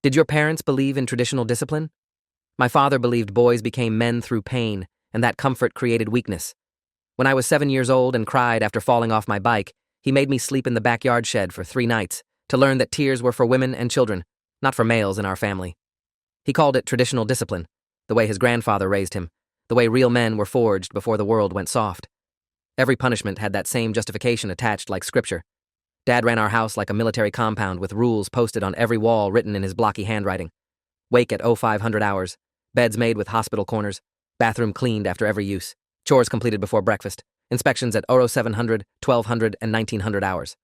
Did your parents believe in traditional discipline? My father believed boys became men through pain, and that comfort created weakness. When I was 7 years old and cried after falling off my bike, he made me sleep in the backyard shed for 3 nights to learn that tears were for women and children, not for males in our family. He called it traditional discipline, the way his grandfather raised him, the way real men were forged before the world went soft. Every punishment had that same justification attached like scripture. Dad ran our house like a military compound with rules posted on every wall written in his blocky handwriting. Wake at 0500 hours, beds made with hospital corners, bathroom cleaned after every use, chores completed before breakfast, inspections at 0700, 1200, and 1900 hours.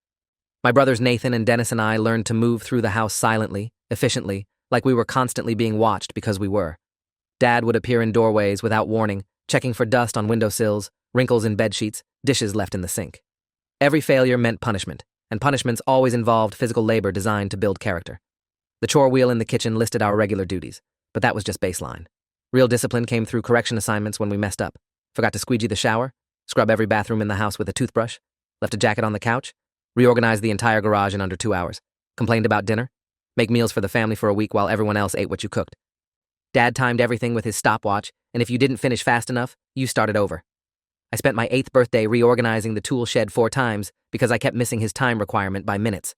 My brothers Nathan and Dennis and I learned to move through the house silently, efficiently, like we were constantly being watched because we were. Dad would appear in doorways without warning, checking for dust on windowsills, wrinkles in bedsheets, dishes left in the sink. Every failure meant punishment, and punishments always involved physical labor designed to build character. The chore wheel in the kitchen listed our regular duties, but that was just baseline. Real discipline came through correction assignments when we messed up. Forgot to squeegee the shower, scrub every bathroom in the house with a toothbrush, left a jacket on the couch, reorganized the entire garage in under 2 hours, complained about dinner, make meals for the family for a week while everyone else ate what you cooked. Dad timed everything with his stopwatch, and if you didn't finish fast enough, you started over. I spent my 8th birthday reorganizing the tool shed 4 times because I kept missing his time requirement by minutes.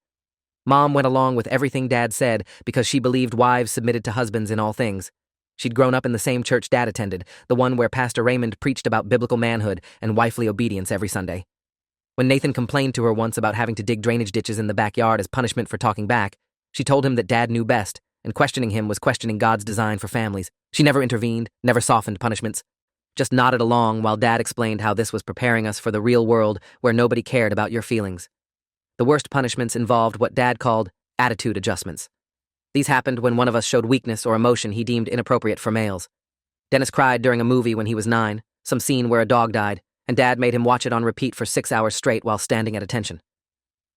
Mom went along with everything Dad said because she believed wives submitted to husbands in all things. She'd grown up in the same church Dad attended, the one where Pastor Raymond preached about biblical manhood and wifely obedience every Sunday. When Nathan complained to her once about having to dig drainage ditches in the backyard as punishment for talking back, she told him that Dad knew best, and questioning him was questioning God's design for families. She never intervened, never softened punishments, just nodded along while Dad explained how this was preparing us for the real world where nobody cared about your feelings. The worst punishments involved what Dad called attitude adjustments. These happened when one of us showed weakness or emotion he deemed inappropriate for males. Dennis cried during a movie when he was 9, some scene where a dog died, and Dad made him watch it on repeat for 6 hours straight while standing at attention.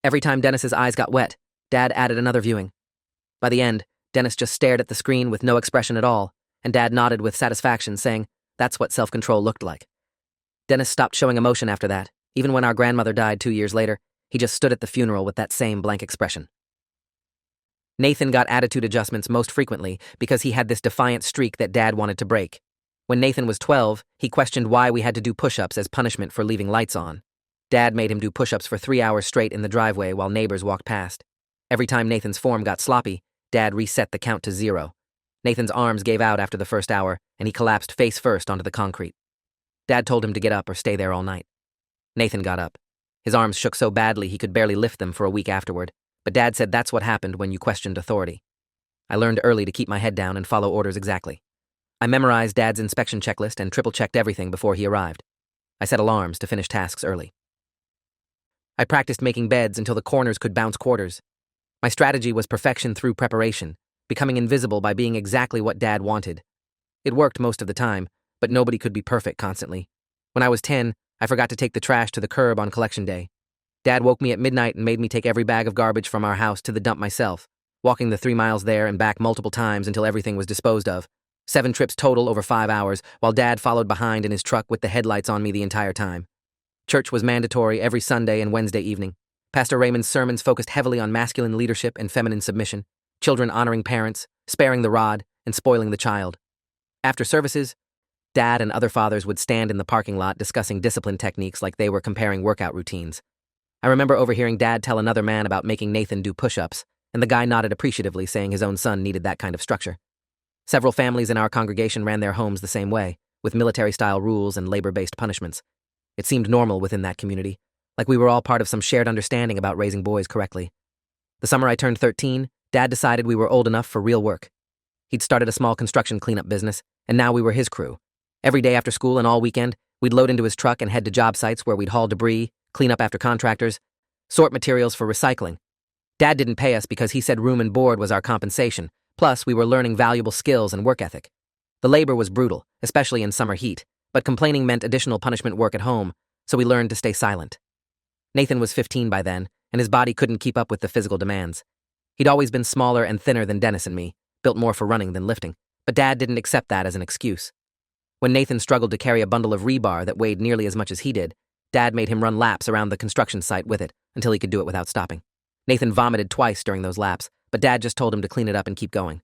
Every time Dennis's eyes got wet, Dad added another viewing. By the end, Dennis just stared at the screen with no expression at all, and Dad nodded with satisfaction, saying, "That's what self-control looked like." Dennis stopped showing emotion after that. Even when our grandmother died 2 years later, he just stood at the funeral with that same blank expression. Nathan got attitude adjustments most frequently because he had this defiant streak that Dad wanted to break. When Nathan was 12, he questioned why we had to do push-ups as punishment for leaving lights on. Dad made him do push-ups for 3 hours straight in the driveway while neighbors walked past. Every time Nathan's form got sloppy, Dad reset the count to 0. Nathan's arms gave out after the first hour, and he collapsed face first onto the concrete. Dad told him to get up or stay there all night. Nathan got up. His arms shook so badly he could barely lift them for a week afterward, but Dad said that's what happened when you questioned authority. I learned early to keep my head down and follow orders exactly. I memorized Dad's inspection checklist and triple-checked everything before he arrived. I set alarms to finish tasks early. I practiced making beds until the corners could bounce quarters. My strategy was perfection through preparation, becoming invisible by being exactly what Dad wanted. It worked most of the time, but nobody could be perfect constantly. When I was 10, I forgot to take the trash to the curb on collection day. Dad woke me at midnight and made me take every bag of garbage from our house to the dump myself, walking the 3 miles there and back multiple times until everything was disposed of. 7 trips total over 5 hours, while Dad followed behind in his truck with the headlights on me the entire time. Church was mandatory every Sunday and Wednesday evening. Pastor Raymond's sermons focused heavily on masculine leadership and feminine submission, children honoring parents, sparing the rod, and spoiling the child. After services, Dad and other fathers would stand in the parking lot discussing discipline techniques like they were comparing workout routines. I remember overhearing Dad tell another man about making Nathan do push-ups, and the guy nodded appreciatively, saying his own son needed that kind of structure. Several families in our congregation ran their homes the same way, with military-style rules and labor-based punishments. It seemed normal within that community, like we were all part of some shared understanding about raising boys correctly. The summer I turned 13, Dad decided we were old enough for real work. He'd started a small construction cleanup business, and now we were his crew. Every day after school and all weekend, we'd load into his truck and head to job sites where we'd haul debris, clean up after contractors, sort materials for recycling. Dad didn't pay us because he said room and board was our compensation, plus we were learning valuable skills and work ethic. The labor was brutal, especially in summer heat, but complaining meant additional punishment work at home, so we learned to stay silent. Nathan was 15 by then, and his body couldn't keep up with the physical demands. He'd always been smaller and thinner than Dennis and me, built more for running than lifting, but Dad didn't accept that as an excuse. When Nathan struggled to carry a bundle of rebar that weighed nearly as much as he did, Dad made him run laps around the construction site with it until he could do it without stopping. Nathan vomited twice during those laps, but Dad just told him to clean it up and keep going.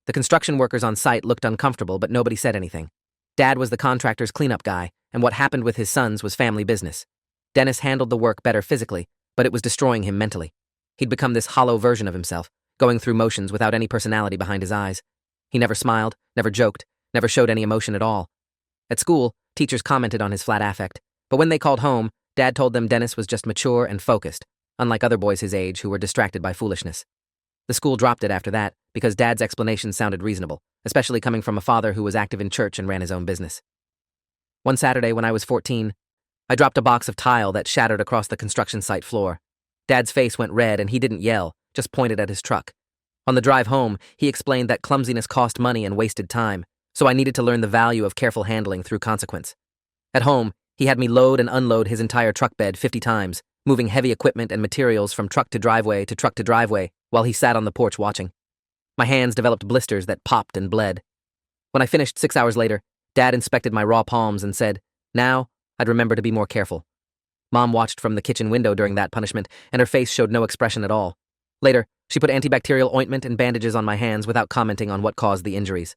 The construction workers on site looked uncomfortable, but nobody said anything. Dad was the contractor's cleanup guy, and what happened with his sons was family business. Dennis handled the work better physically, but it was destroying him mentally. He'd become this hollow version of himself, going through motions without any personality behind his eyes. He never smiled, never joked, never showed any emotion at all. At school, teachers commented on his flat affect, but when they called home, Dad told them Dennis was just mature and focused, unlike other boys his age who were distracted by foolishness. The school dropped it after that because Dad's explanation sounded reasonable, especially coming from a father who was active in church and ran his own business. One Saturday when I was 14, I dropped a box of tile that shattered across the construction site floor. Dad's face went red and he didn't yell, just pointed at his truck. On the drive home, he explained that clumsiness cost money and wasted time, so I needed to learn the value of careful handling through consequence. At home, he had me load and unload his entire truck bed 50 times, moving heavy equipment and materials from truck to driveway while he sat on the porch watching. My hands developed blisters that popped and bled. When I finished 6 hours later, Dad inspected my raw palms and said, "Now, I'd remember to be more careful." Mom watched from the kitchen window during that punishment, and her face showed no expression at all. Later, she put antibacterial ointment and bandages on my hands without commenting on what caused the injuries.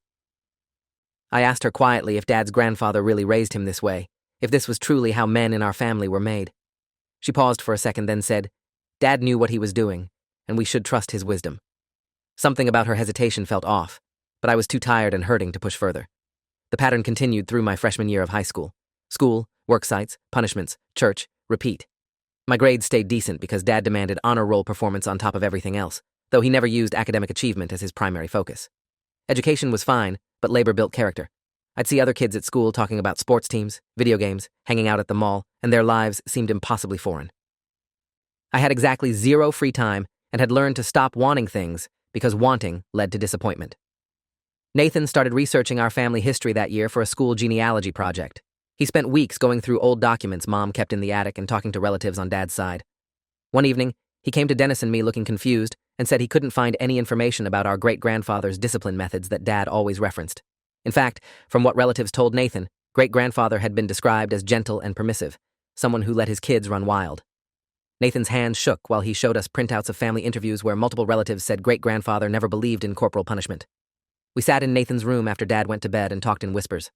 I asked her quietly if Dad's grandfather really raised him this way, if this was truly how men in our family were made. She paused for a second, then said, "Dad knew what he was doing, and we should trust his wisdom." Something about her hesitation felt off, but I was too tired and hurting to push further. The pattern continued through my freshman year of high school. School, work sites, punishments, church, repeat. My grades stayed decent because Dad demanded honor roll performance on top of everything else, though he never used academic achievement as his primary focus. Education was fine, but labor built character. I'd see other kids at school talking about sports teams, video games, hanging out at the mall, and their lives seemed impossibly foreign. I had exactly 0 free time and had learned to stop wanting things because wanting led to disappointment. Nathan started researching our family history that year for a school genealogy project. He spent weeks going through old documents Mom kept in the attic and talking to relatives on Dad's side. One evening, he came to Dennis and me looking confused and said he couldn't find any information about our great-grandfather's discipline methods that Dad always referenced. In fact, from what relatives told Nathan, great-grandfather had been described as gentle and permissive, someone who let his kids run wild. Nathan's hands shook while he showed us printouts of family interviews where multiple relatives said great-grandfather never believed in corporal punishment. We sat in Nathan's room after Dad went to bed and talked in whispers.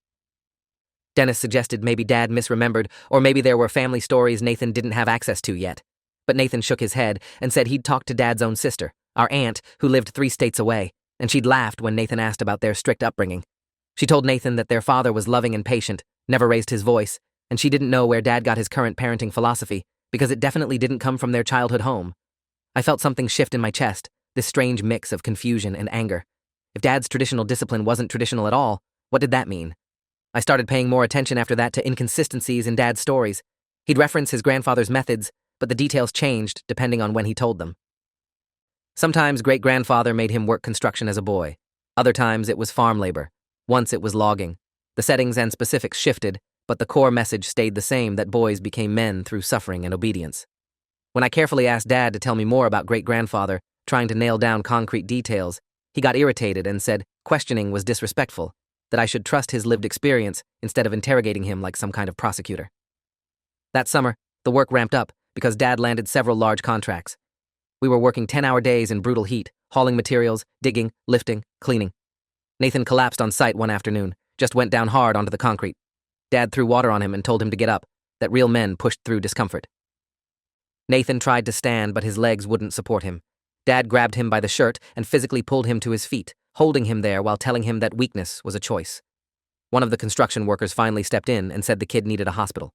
Dennis suggested maybe Dad misremembered, or maybe there were family stories Nathan didn't have access to yet. But Nathan shook his head and said he'd talked to Dad's own sister, our aunt, who lived 3 states away, and she'd laughed when Nathan asked about their strict upbringing. She told Nathan that their father was loving and patient, never raised his voice, and she didn't know where Dad got his current parenting philosophy, because it definitely didn't come from their childhood home. I felt something shift in my chest, this strange mix of confusion and anger. If Dad's traditional discipline wasn't traditional at all, what did that mean? I started paying more attention after that to inconsistencies in Dad's stories. He'd reference his grandfather's methods, but the details changed depending on when he told them. Sometimes great-grandfather made him work construction as a boy. Other times it was farm labor. Once it was logging. The settings and specifics shifted, but the core message stayed the same, that boys became men through suffering and obedience. When I carefully asked Dad to tell me more about great-grandfather, trying to nail down concrete details, he got irritated and said questioning was disrespectful, that I should trust his lived experience instead of interrogating him like some kind of prosecutor. That summer, the work ramped up because Dad landed several large contracts. We were working 10-hour days in brutal heat, hauling materials, digging, lifting, cleaning. Nathan collapsed on site one afternoon, just went down hard onto the concrete. Dad threw water on him and told him to get up, that real men pushed through discomfort. Nathan tried to stand, but his legs wouldn't support him. Dad grabbed him by the shirt and physically pulled him to his feet, holding him there while telling him that weakness was a choice. One of the construction workers finally stepped in and said the kid needed a hospital.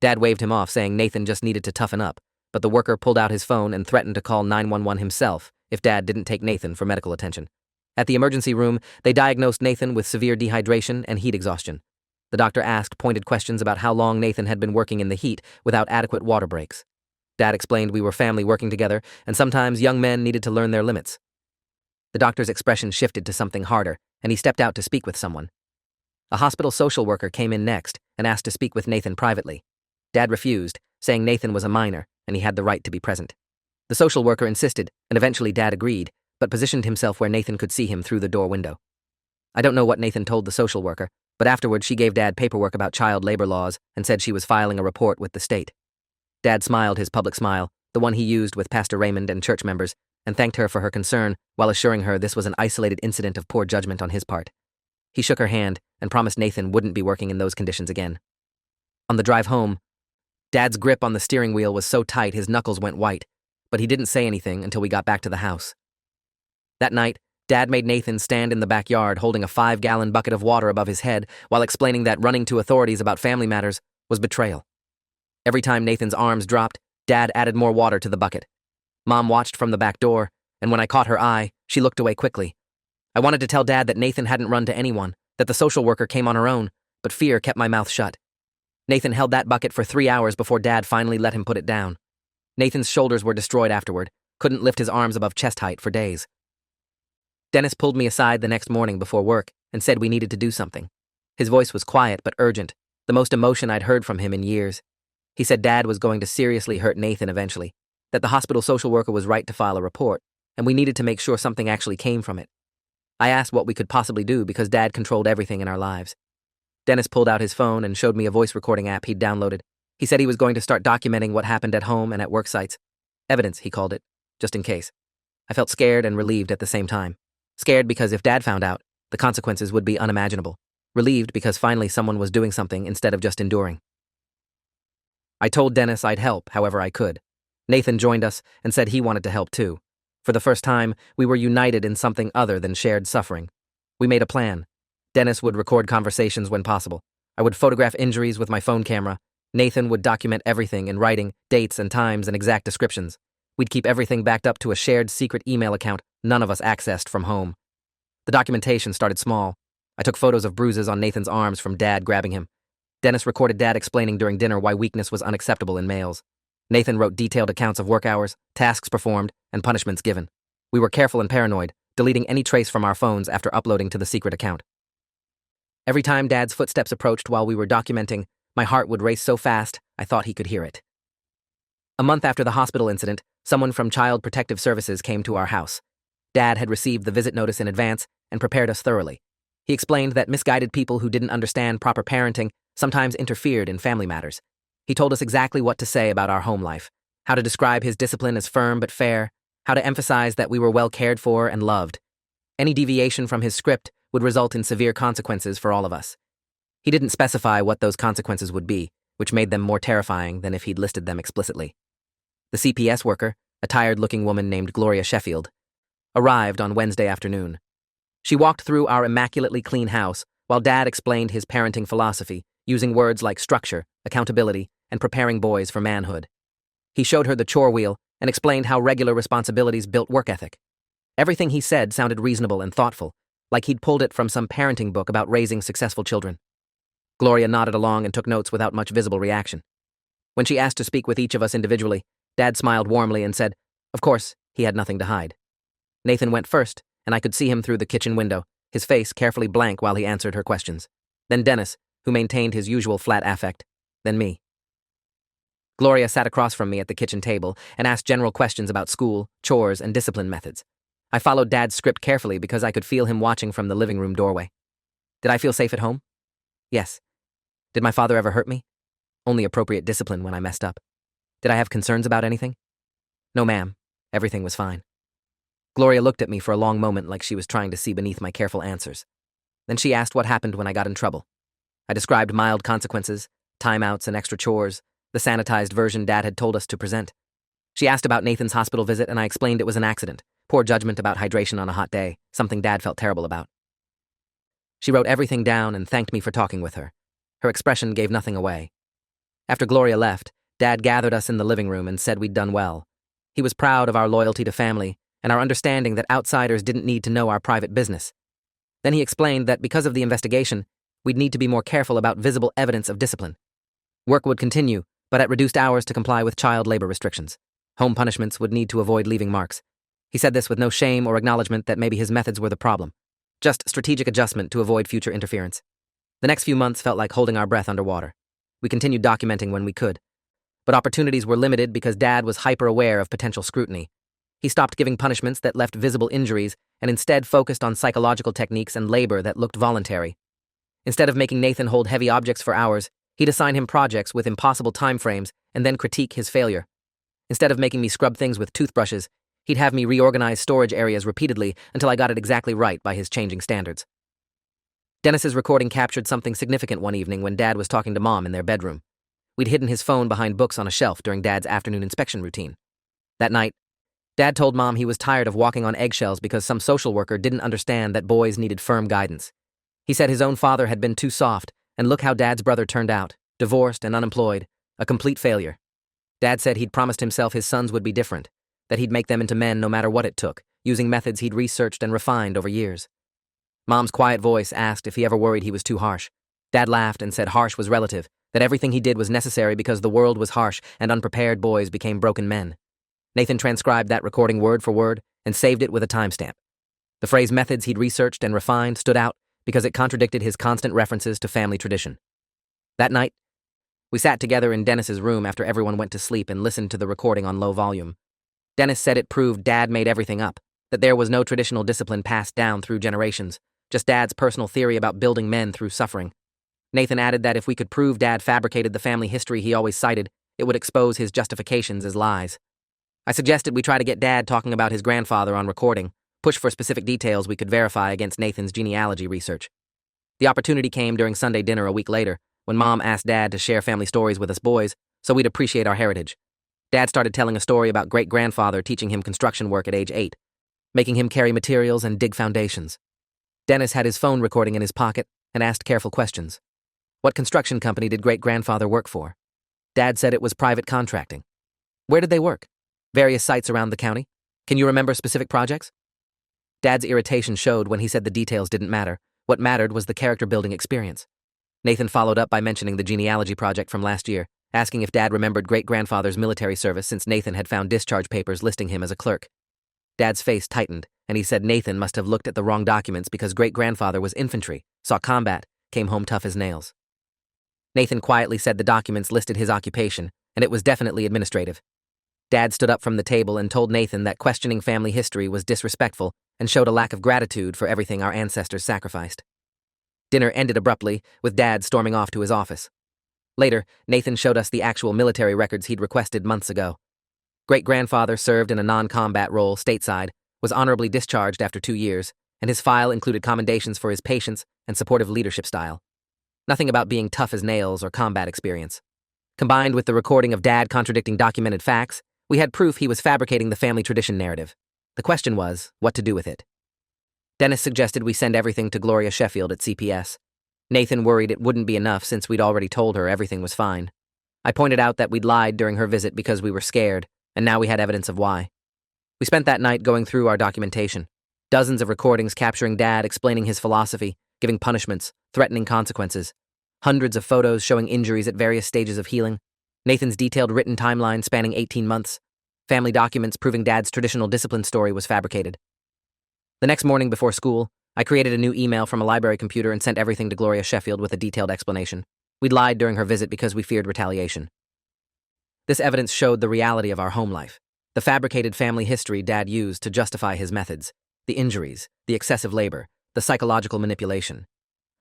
Dad waved him off, saying Nathan just needed to toughen up, but the worker pulled out his phone and threatened to call 911 himself if Dad didn't take Nathan for medical attention. At the emergency room, they diagnosed Nathan with severe dehydration and heat exhaustion. The doctor asked pointed questions about how long Nathan had been working in the heat without adequate water breaks. Dad explained we were family working together, and sometimes young men needed to learn their limits. The doctor's expression shifted to something harder, and he stepped out to speak with someone. A hospital social worker came in next and asked to speak with Nathan privately. Dad refused, saying Nathan was a minor and he had the right to be present. The social worker insisted, and eventually Dad agreed, but positioned himself where Nathan could see him through the door window. I don't know what Nathan told the social worker, but afterward she gave Dad paperwork about child labor laws and said she was filing a report with the state. Dad smiled his public smile, the one he used with Pastor Raymond and church members, and thanked her for her concern while assuring her this was an isolated incident of poor judgment on his part. He shook her hand and promised Nathan wouldn't be working in those conditions again. On the drive home, Dad's grip on the steering wheel was so tight his knuckles went white, but he didn't say anything until we got back to the house. That night, Dad made Nathan stand in the backyard holding a 5-gallon bucket of water above his head while explaining that running to authorities about family matters was betrayal. Every time Nathan's arms dropped, Dad added more water to the bucket. Mom watched from the back door, and when I caught her eye, she looked away quickly. I wanted to tell Dad that Nathan hadn't run to anyone, that the social worker came on her own, but fear kept my mouth shut. Nathan held that bucket for 3 hours before Dad finally let him put it down. Nathan's shoulders were destroyed afterward, couldn't lift his arms above chest height for days. Dennis pulled me aside the next morning before work and said we needed to do something. His voice was quiet but urgent, the most emotion I'd heard from him in years. He said Dad was going to seriously hurt Nathan eventually, that the hospital social worker was right to file a report, and we needed to make sure something actually came from it. I asked what we could possibly do because Dad controlled everything in our lives. Dennis pulled out his phone and showed me a voice recording app he'd downloaded. He said he was going to start documenting what happened at home and at work sites. Evidence, he called it, just in case. I felt scared and relieved at the same time. Scared because if Dad found out, the consequences would be unimaginable. Relieved because finally someone was doing something instead of just enduring. I told Dennis I'd help however I could. Nathan joined us and said he wanted to help too. For the first time, we were united in something other than shared suffering. We made a plan. Dennis would record conversations when possible. I would photograph injuries with my phone camera. Nathan would document everything in writing, dates and times and exact descriptions. We'd keep everything backed up to a shared secret email account none of us accessed from home. The documentation started small. I took photos of bruises on Nathan's arms from Dad grabbing him. Dennis recorded Dad explaining during dinner why weakness was unacceptable in males. Nathan wrote detailed accounts of work hours, tasks performed, and punishments given. We were careful and paranoid, deleting any trace from our phones after uploading to the secret account. Every time Dad's footsteps approached while we were documenting, my heart would race so fast I thought he could hear it. A month after the hospital incident, someone from Child Protective Services came to our house. Dad had received the visit notice in advance and prepared us thoroughly. He explained that misguided people who didn't understand proper parenting sometimes interfered in family matters. He told us exactly what to say about our home life, how to describe his discipline as firm but fair, how to emphasize that we were well cared for and loved. Any deviation from his script would result in severe consequences for all of us. He didn't specify what those consequences would be, which made them more terrifying than if he'd listed them explicitly. The CPS worker, a tired-looking woman named Gloria Sheffield, arrived on Wednesday afternoon. She walked through our immaculately clean house while Dad explained his parenting philosophy, using words like structure, accountability, and preparing boys for manhood. He showed her the chore wheel and explained how regular responsibilities built work ethic. Everything he said sounded reasonable and thoughtful, like he'd pulled it from some parenting book about raising successful children. Gloria nodded along and took notes without much visible reaction. When she asked to speak with each of us individually, Dad smiled warmly and said, of course, he had nothing to hide. Nathan went first, and I could see him through the kitchen window, his face carefully blank while he answered her questions. Then Dennis, who maintained his usual flat affect. Then me. Gloria sat across from me at the kitchen table and asked general questions about school, chores, and discipline methods. I followed Dad's script carefully because I could feel him watching from the living room doorway. Did I feel safe at home? Yes. Did my father ever hurt me? Only appropriate discipline when I messed up. Did I have concerns about anything? No, ma'am. Everything was fine. Gloria looked at me for a long moment like she was trying to see beneath my careful answers. Then she asked what happened when I got in trouble. I described mild consequences, timeouts and extra chores, the sanitized version Dad had told us to present. She asked about Nathan's hospital visit and I explained it was an accident, poor judgment about hydration on a hot day, something Dad felt terrible about. She wrote everything down and thanked me for talking with her. Her expression gave nothing away. After Gloria left, Dad gathered us in the living room and said we'd done well. He was proud of our loyalty to family and our understanding that outsiders didn't need to know our private business. Then he explained that because of the investigation, we'd need to be more careful about visible evidence of discipline. Work would continue, but at reduced hours to comply with child labor restrictions. Home punishments would need to avoid leaving marks. He said this with no shame or acknowledgement that maybe his methods were the problem. Just strategic adjustment to avoid future interference. The next few months felt like holding our breath underwater. We continued documenting when we could. But opportunities were limited because Dad was hyper-aware of potential scrutiny. He stopped giving punishments that left visible injuries and instead focused on psychological techniques and labor that looked voluntary. Instead of making Nathan hold heavy objects for hours, he'd assign him projects with impossible timeframes and then critique his failure. Instead of making me scrub things with toothbrushes, He'd have me reorganize storage areas repeatedly until I got it exactly right by his changing standards. Dennis's recording captured something significant one evening when Dad was talking to Mom in their bedroom. We'd hidden his phone behind books on a shelf during Dad's afternoon inspection routine. That night, Dad told Mom he was tired of walking on eggshells because some social worker didn't understand that boys needed firm guidance. He said his own father had been too soft, and look how Dad's brother turned out, divorced and unemployed, a complete failure. Dad said he'd promised himself his sons would be different, that he'd make them into men no matter what it took, using methods he'd researched and refined over years. Mom's quiet voice asked if he ever worried he was too harsh. Dad laughed and said harsh was relative, that everything he did was necessary because the world was harsh and unprepared boys became broken men. Nathan transcribed that recording word for word and saved it with a timestamp. The phrase methods he'd researched and refined stood out because it contradicted his constant references to family tradition. That night, we sat together in Dennis's room after everyone went to sleep and listened to the recording on low volume. Dennis said it proved Dad made everything up, that there was no traditional discipline passed down through generations, just Dad's personal theory about building men through suffering. Nathan added that if we could prove Dad fabricated the family history he always cited, it would expose his justifications as lies. I suggested we try to get Dad talking about his grandfather on recording, push for specific details we could verify against Nathan's genealogy research. The opportunity came during Sunday dinner a week later, when Mom asked Dad to share family stories with us boys so we'd appreciate our heritage. Dad started telling a story about great-grandfather teaching him construction work at age 8, making him carry materials and dig foundations. Dennis had his phone recording in his pocket and asked careful questions. What construction company did great-grandfather work for? Dad said it was private contracting. Where did they work? Various sites around the county? Can you remember specific projects? Dad's irritation showed when he said the details didn't matter. What mattered was the character-building experience. Nathan followed up by mentioning the genealogy project from last year, asking if Dad remembered great-grandfather's military service since Nathan had found discharge papers listing him as a clerk. Dad's face tightened, and he said Nathan must have looked at the wrong documents because great-grandfather was infantry, saw combat, came home tough as nails. Nathan quietly said the documents listed his occupation, and it was definitely administrative. Dad stood up from the table and told Nathan that questioning family history was disrespectful and showed a lack of gratitude for everything our ancestors sacrificed. Dinner ended abruptly, with Dad storming off to his office. Later, Nathan showed us the actual military records he'd requested months ago. Great-grandfather served in a non-combat role stateside, was honorably discharged after 2 years, and his file included commendations for his patience and supportive leadership style. Nothing about being tough as nails or combat experience. Combined with the recording of Dad contradicting documented facts, we had proof he was fabricating the family tradition narrative. The question was, what to do with it? Dennis suggested we send everything to Gloria Sheffield at CPS. Nathan worried it wouldn't be enough since we'd already told her everything was fine. I pointed out that we'd lied during her visit because we were scared, and now we had evidence of why. We spent that night going through our documentation. Dozens of recordings capturing Dad explaining his philosophy, giving punishments, threatening consequences. Hundreds of photos showing injuries at various stages of healing. Nathan's detailed written timeline spanning 18 months. Family documents proving Dad's traditional discipline story was fabricated. The next morning before school, I created a new email from a library computer and sent everything to Gloria Sheffield with a detailed explanation. We'd lied during her visit because we feared retaliation. This evidence showed the reality of our home life, the fabricated family history Dad used to justify his methods, the injuries, the excessive labor, the psychological manipulation.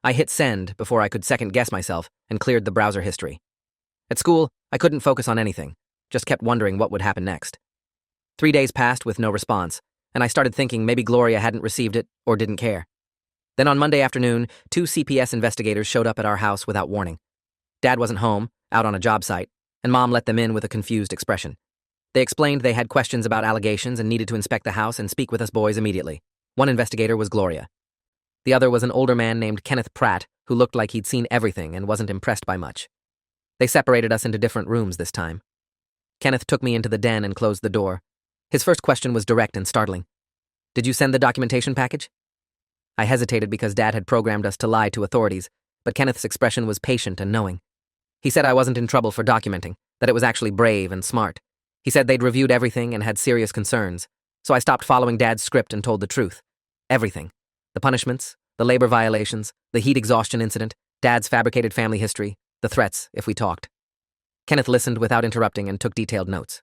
I hit send before I could second-guess myself and cleared the browser history. At school, I couldn't focus on anything, just kept wondering what would happen next. 3 days passed with no response, and I started thinking maybe Gloria hadn't received it or didn't care. Then on Monday afternoon, 2 CPS investigators showed up at our house without warning. Dad wasn't home, out on a job site, and Mom let them in with a confused expression. They explained they had questions about allegations and needed to inspect the house and speak with us boys immediately. One investigator was Gloria. The other was an older man named Kenneth Pratt, who looked like he'd seen everything and wasn't impressed by much. They separated us into different rooms this time. Kenneth took me into the den and closed the door. His first question was direct and startling. "Did you send the documentation package?" I hesitated because Dad had programmed us to lie to authorities, but Kenneth's expression was patient and knowing. He said I wasn't in trouble for documenting, that it was actually brave and smart. He said they'd reviewed everything and had serious concerns, so I stopped following Dad's script and told the truth. Everything. The punishments, the labor violations, the heat exhaustion incident, Dad's fabricated family history, the threats if we talked. Kenneth listened without interrupting and took detailed notes.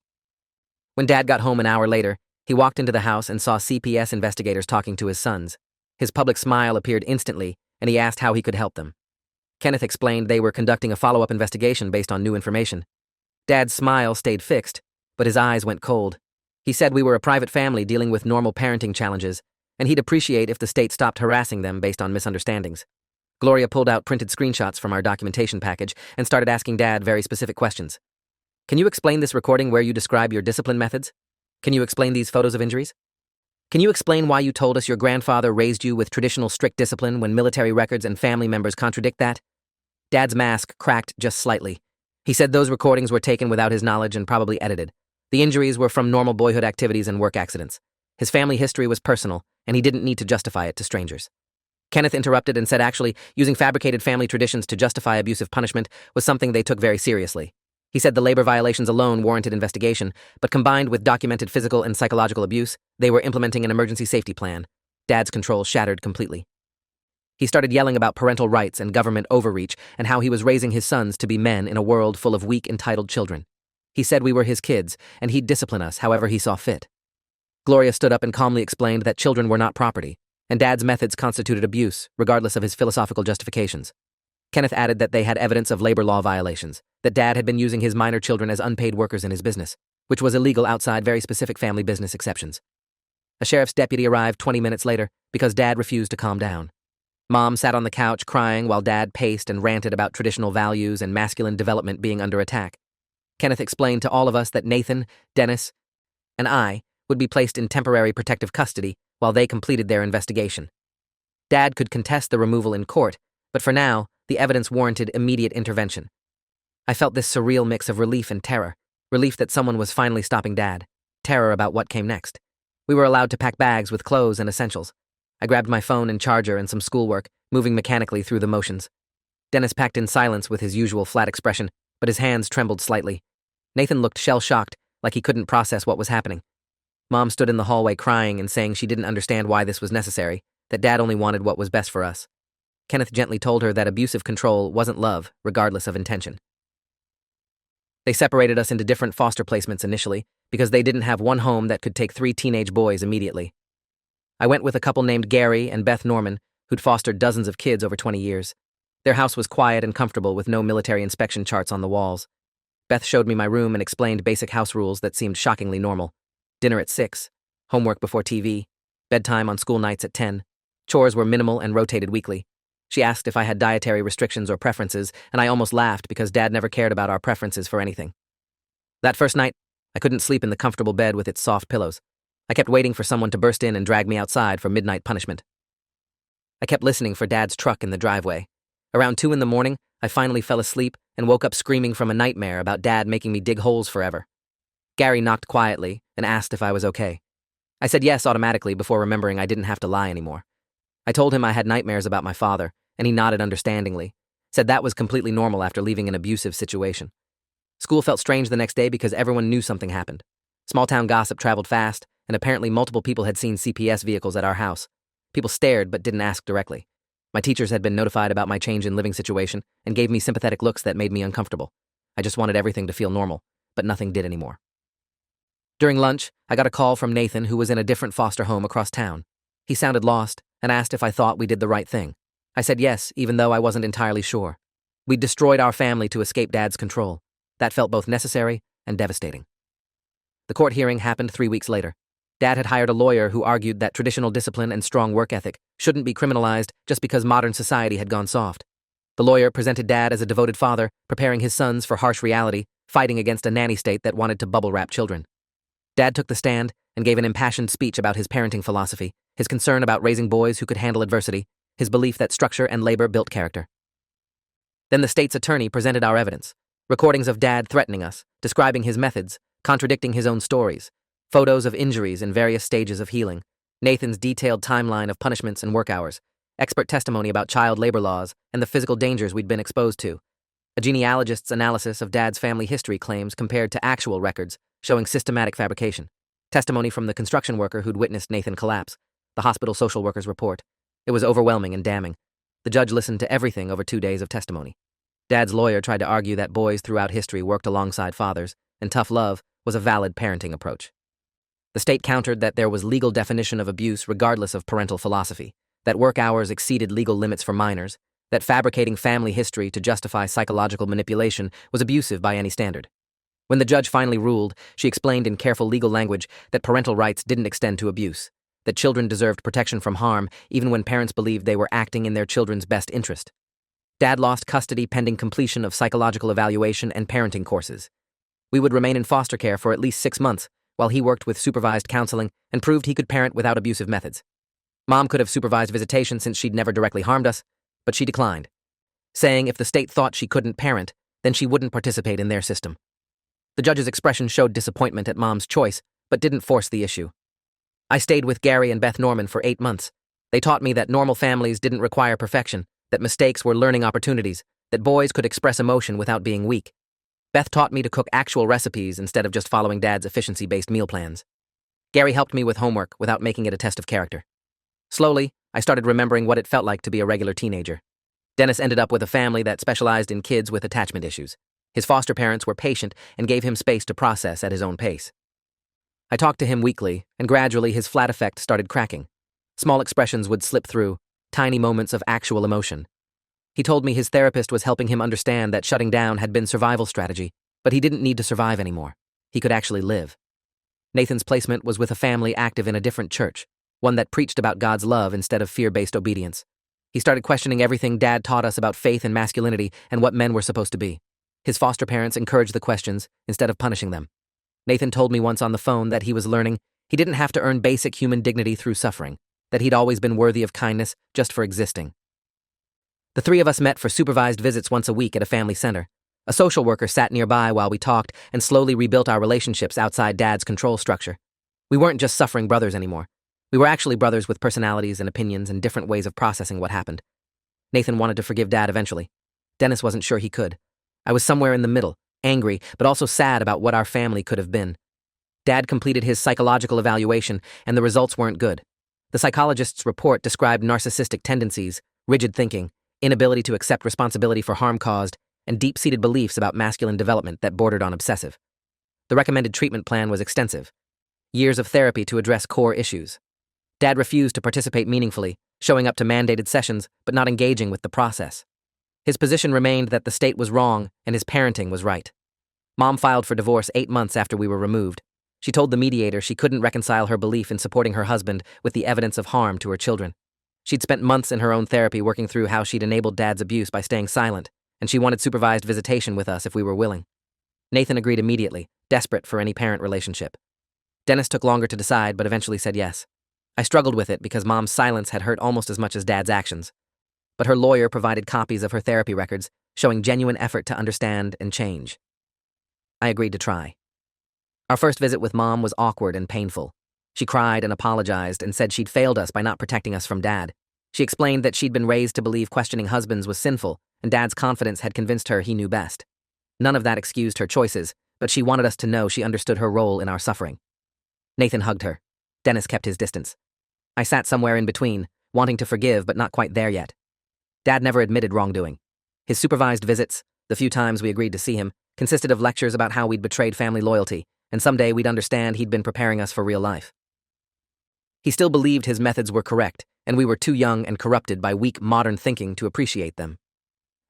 When Dad got home an hour later, he walked into the house and saw CPS investigators talking to his sons. His public smile appeared instantly, and he asked how he could help them. Kenneth explained they were conducting a follow-up investigation based on new information. Dad's smile stayed fixed, but his eyes went cold. He said we were a private family dealing with normal parenting challenges, and he'd appreciate if the state stopped harassing them based on misunderstandings. Gloria pulled out printed screenshots from our documentation package and started asking Dad very specific questions. Can you explain this recording where you describe your discipline methods? Can you explain these photos of injuries? Can you explain why you told us your grandfather raised you with traditional strict discipline when military records and family members contradict that? Dad's mask cracked just slightly. He said those recordings were taken without his knowledge and probably edited. The injuries were from normal boyhood activities and work accidents. His family history was personal, and he didn't need to justify it to strangers. Kenneth interrupted and said actually, using fabricated family traditions to justify abusive punishment was something they took very seriously. He said the labor violations alone warranted investigation, but combined with documented physical and psychological abuse, they were implementing an emergency safety plan. Dad's control shattered completely. He started yelling about parental rights and government overreach and how he was raising his sons to be men in a world full of weak, entitled children. He said we were his kids, and he'd discipline us however he saw fit. Gloria stood up and calmly explained that children were not property, and Dad's methods constituted abuse, regardless of his philosophical justifications. Kenneth added that they had evidence of labor law violations, that Dad had been using his minor children as unpaid workers in his business, which was illegal outside very specific family business exceptions. A sheriff's deputy arrived 20 minutes later because Dad refused to calm down. Mom sat on the couch crying while Dad paced and ranted about traditional values and masculine development being under attack. Kenneth explained to all of us that Nathan, Dennis, and I would be placed in temporary protective custody while they completed their investigation. Dad could contest the removal in court, but for now, the evidence warranted immediate intervention. I felt this surreal mix of relief and terror, relief that someone was finally stopping Dad, terror about what came next. We were allowed to pack bags with clothes and essentials. I grabbed my phone and charger and some schoolwork, moving mechanically through the motions. Dennis packed in silence with his usual flat expression, but his hands trembled slightly. Nathan looked shell-shocked, like he couldn't process what was happening. Mom stood in the hallway crying and saying she didn't understand why this was necessary, that Dad only wanted what was best for us. Kenneth gently told her that abusive control wasn't love, regardless of intention. They separated us into different foster placements initially, because they didn't have one home that could take 3 teenage boys immediately. I went with a couple named Gary and Beth Norman, who'd fostered dozens of kids over 20 years. Their house was quiet and comfortable with no military inspection charts on the walls. Beth showed me my room and explained basic house rules that seemed shockingly normal. Dinner at 6, homework before TV, bedtime on school nights at 10. Chores were minimal and rotated weekly. She asked if I had dietary restrictions or preferences, and I almost laughed because Dad never cared about our preferences for anything. That first night, I couldn't sleep in the comfortable bed with its soft pillows. I kept waiting for someone to burst in and drag me outside for midnight punishment. I kept listening for Dad's truck in the driveway. Around 2 in the morning, I finally fell asleep and woke up screaming from a nightmare about Dad making me dig holes forever. Gary knocked quietly and asked if I was okay. I said yes automatically before remembering I didn't have to lie anymore. I told him I had nightmares about my father, and he nodded understandingly, said that was completely normal after leaving an abusive situation. School felt strange the next day because everyone knew something happened. Small-town gossip traveled fast, and apparently multiple people had seen CPS vehicles at our house. People stared but didn't ask directly. My teachers had been notified about my change in living situation and gave me sympathetic looks that made me uncomfortable. I just wanted everything to feel normal, but nothing did anymore. During lunch, I got a call from Nathan, who was in a different foster home across town. He sounded lost and asked if I thought we did the right thing. I said yes, even though I wasn't entirely sure. We'd destroyed our family to escape Dad's control. That felt both necessary and devastating. The court hearing happened 3 weeks later. Dad had hired a lawyer who argued that traditional discipline and strong work ethic shouldn't be criminalized just because modern society had gone soft. The lawyer presented Dad as a devoted father, preparing his sons for harsh reality, fighting against a nanny state that wanted to bubble-wrap children. Dad took the stand and gave an impassioned speech about his parenting philosophy, his concern about raising boys who could handle adversity, his belief that structure and labor built character. Then the state's attorney presented our evidence, recordings of Dad threatening us, describing his methods, contradicting his own stories, photos of injuries in various stages of healing, Nathan's detailed timeline of punishments and work hours, expert testimony about child labor laws and the physical dangers we'd been exposed to, a genealogist's analysis of Dad's family history claims compared to actual records showing systematic fabrication, testimony from the construction worker who'd witnessed Nathan collapse, the hospital social worker's report. It was overwhelming and damning. The judge listened to everything over 2 days of testimony. Dad's lawyer tried to argue that boys throughout history worked alongside fathers, and tough love was a valid parenting approach. The state countered that there was legal definition of abuse regardless of parental philosophy, that work hours exceeded legal limits for minors, that fabricating family history to justify psychological manipulation was abusive by any standard. When the judge finally ruled, she explained in careful legal language that parental rights didn't extend to abuse, that children deserved protection from harm even when parents believed they were acting in their children's best interest. Dad lost custody pending completion of psychological evaluation and parenting courses. We would remain in foster care for at least 6 months, while he worked with supervised counseling and proved he could parent without abusive methods. Mom could have supervised visitation since she'd never directly harmed us, but she declined, saying if the state thought she couldn't parent, then she wouldn't participate in their system. The judge's expression showed disappointment at Mom's choice, but didn't force the issue. I stayed with Gary and Beth Norman for 8 months. They taught me that normal families didn't require perfection, that mistakes were learning opportunities, that boys could express emotion without being weak. Beth taught me to cook actual recipes instead of just following Dad's efficiency-based meal plans. Gary helped me with homework without making it a test of character. Slowly, I started remembering what it felt like to be a regular teenager. Dennis ended up with a family that specialized in kids with attachment issues. His foster parents were patient and gave him space to process at his own pace. I talked to him weekly, and gradually his flat affect started cracking. Small expressions would slip through, tiny moments of actual emotion. He told me his therapist was helping him understand that shutting down had been survival strategy, but he didn't need to survive anymore. He could actually live. Nathan's placement was with a family active in a different church, one that preached about God's love instead of fear-based obedience. He started questioning everything Dad taught us about faith and masculinity and what men were supposed to be. His foster parents encouraged the questions instead of punishing them. Nathan told me once on the phone that he was learning he didn't have to earn basic human dignity through suffering, that he'd always been worthy of kindness just for existing. The 3 of us met for supervised visits once a week at a family center. A social worker sat nearby while we talked and slowly rebuilt our relationships outside Dad's control structure. We weren't just suffering brothers anymore. We were actually brothers with personalities and opinions and different ways of processing what happened. Nathan wanted to forgive Dad eventually. Dennis wasn't sure he could. I was somewhere in the middle, angry, but also sad about what our family could have been. Dad completed his psychological evaluation, and the results weren't good. The psychologist's report described narcissistic tendencies, rigid thinking, inability to accept responsibility for harm caused, and deep-seated beliefs about masculine development that bordered on obsessive. The recommended treatment plan was extensive. Years of therapy to address core issues. Dad refused to participate meaningfully, showing up to mandated sessions but not engaging with the process. His position remained that the state was wrong and his parenting was right. Mom filed for divorce 8 months after we were removed. She told the mediator she couldn't reconcile her belief in supporting her husband with the evidence of harm to her children. She'd spent months in her own therapy working through how she'd enabled Dad's abuse by staying silent, and she wanted supervised visitation with us if we were willing. Nathan agreed immediately, desperate for any parent relationship. Dennis took longer to decide but eventually said yes. I struggled with it because Mom's silence had hurt almost as much as Dad's actions. But her lawyer provided copies of her therapy records, showing genuine effort to understand and change. I agreed to try. Our first visit with Mom was awkward and painful. She cried and apologized and said she'd failed us by not protecting us from Dad. She explained that she'd been raised to believe questioning husbands was sinful, and Dad's confidence had convinced her he knew best. None of that excused her choices, but she wanted us to know she understood her role in our suffering. Nathan hugged her. Dennis kept his distance. I sat somewhere in between, wanting to forgive but not quite there yet. Dad never admitted wrongdoing. His supervised visits, the few times we agreed to see him, consisted of lectures about how we'd betrayed family loyalty, and someday we'd understand he'd been preparing us for real life. He still believed his methods were correct, and we were too young and corrupted by weak modern thinking to appreciate them.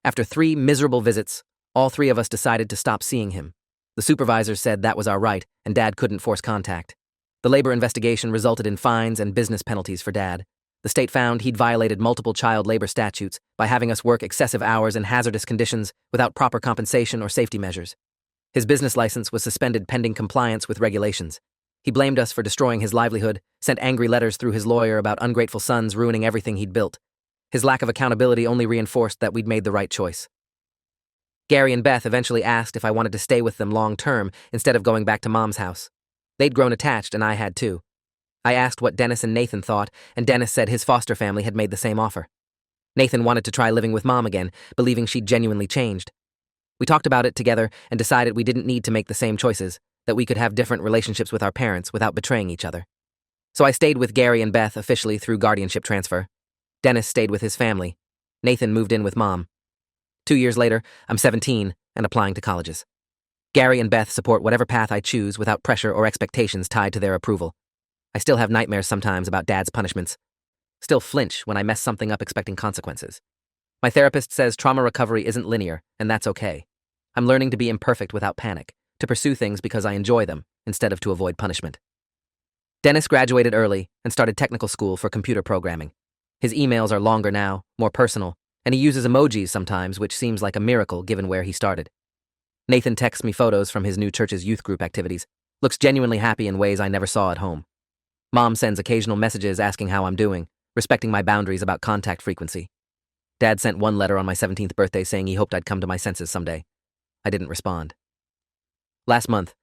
After 3 miserable visits, all 3 of us decided to stop seeing him. The supervisors said that was our right, and Dad couldn't force contact. The labor investigation resulted in fines and business penalties for Dad. The state found he'd violated multiple child labor statutes by having us work excessive hours in hazardous conditions without proper compensation or safety measures. His business license was suspended pending compliance with regulations. He blamed us for destroying his livelihood, sent angry letters through his lawyer about ungrateful sons ruining everything he'd built. His lack of accountability only reinforced that we'd made the right choice. Gary and Beth eventually asked if I wanted to stay with them long-term instead of going back to Mom's house. They'd grown attached, and I had too. I asked what Dennis and Nathan thought, and Dennis said his foster family had made the same offer. Nathan wanted to try living with Mom again, believing she'd genuinely changed. We talked about it together and decided we didn't need to make the same choices, that we could have different relationships with our parents without betraying each other. So I stayed with Gary and Beth officially through guardianship transfer. Dennis stayed with his family. Nathan moved in with Mom. 2 years later, I'm 17 and applying to colleges. Gary and Beth support whatever path I choose without pressure or expectations tied to their approval. I still have nightmares sometimes about Dad's punishments. Still flinch when I mess something up expecting consequences. My therapist says trauma recovery isn't linear, and that's okay. I'm learning to be imperfect without panic, to to pursue things because I enjoy them, instead of to avoid punishment. Dennis graduated early and started technical school for computer programming. His emails are longer now, more personal, and he uses emojis sometimes, which seems like a miracle given where he started. Nathan texts me photos from his new church's youth group activities, looks genuinely happy in ways I never saw at home. Mom sends occasional messages asking how I'm doing, respecting my boundaries about contact frequency. Dad sent one letter on my 17th birthday saying he hoped I'd come to my senses someday. I didn't respond. Last month,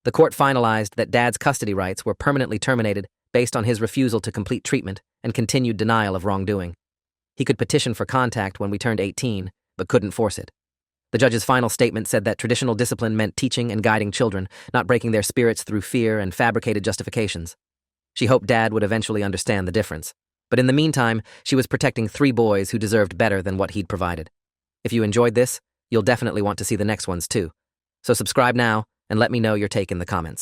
the court finalized that Dad's custody rights were permanently terminated based on his refusal to complete treatment and continued denial of wrongdoing. He could petition for contact when we turned 18, but couldn't force it. The judge's final statement said that traditional discipline meant teaching and guiding children, not breaking their spirits through fear and fabricated justifications. She hoped Dad would eventually understand the difference. But in the meantime, she was protecting 3 boys who deserved better than what he'd provided. If you enjoyed this, you'll definitely want to see the next ones too. So subscribe now and let me know your take in the comments.